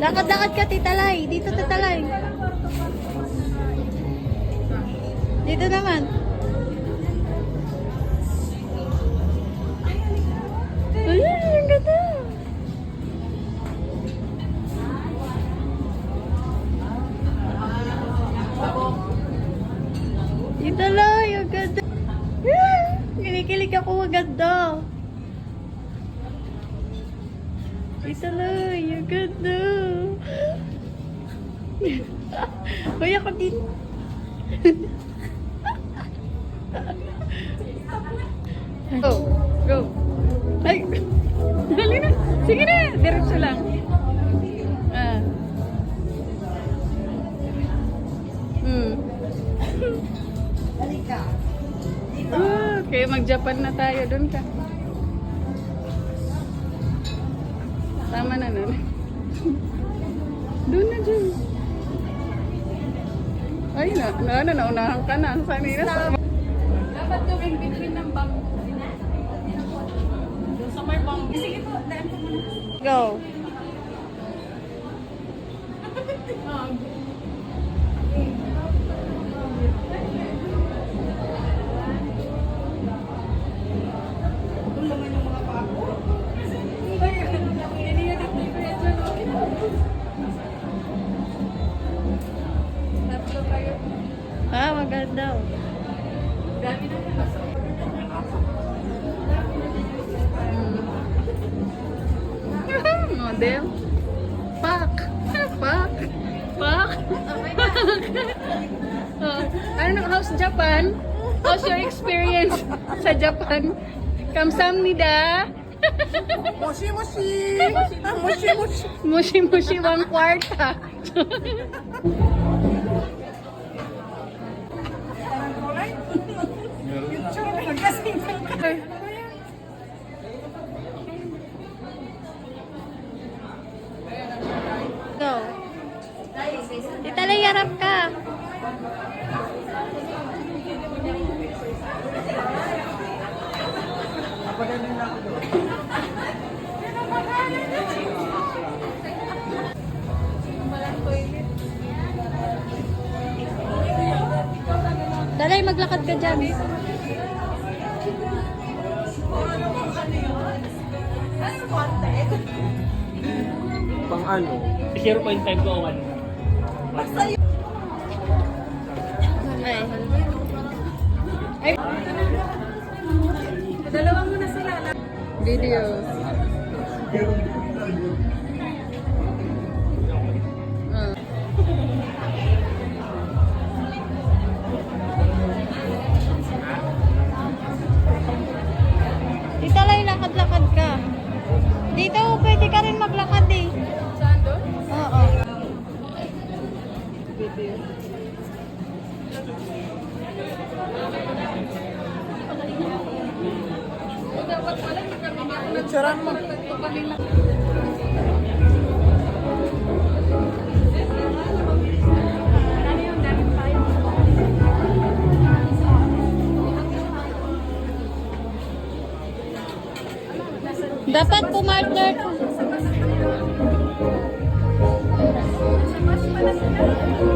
Lakad-lakad ka, titalay. Dito, titalay. Dito naman. Ayan, ang ganda. Titalay, ang ganda. Kinikilig ako, ang ganda. Titalay, ang ganda. Hoy, ako din. Go, go. Ay, dali na. Sige na, diretso lang. Ah. Okay, mag-Japan na tayo. Doon ka. Tama na nun. Doon na dyan. Ay, naunahan ka na. Sanina. Dapat gawin between ng bang. Doon sa may bang. Sige po, daan po muna. Go. Doon naman yung mga pako. Ah, maganda. Model. Pak. Pak. Pak. How's Japan? How's your experience sa Japan? Kamsahamnida. Moshi moshi! Moshi moshi! Mushi-mushi 1 kwarta. Go. Titalay, harap ka. Talay, maglakad ka dyan. Pang ano? 0.5 to 1. Ay. Ay. Dalawang muna sila. Video. Titalay, lakad-lakad ka. Dito, pwede ka rin maglakad eh. Saan doon? Oo. Dapat pala, Picturean mo. Dapat pumartner ka.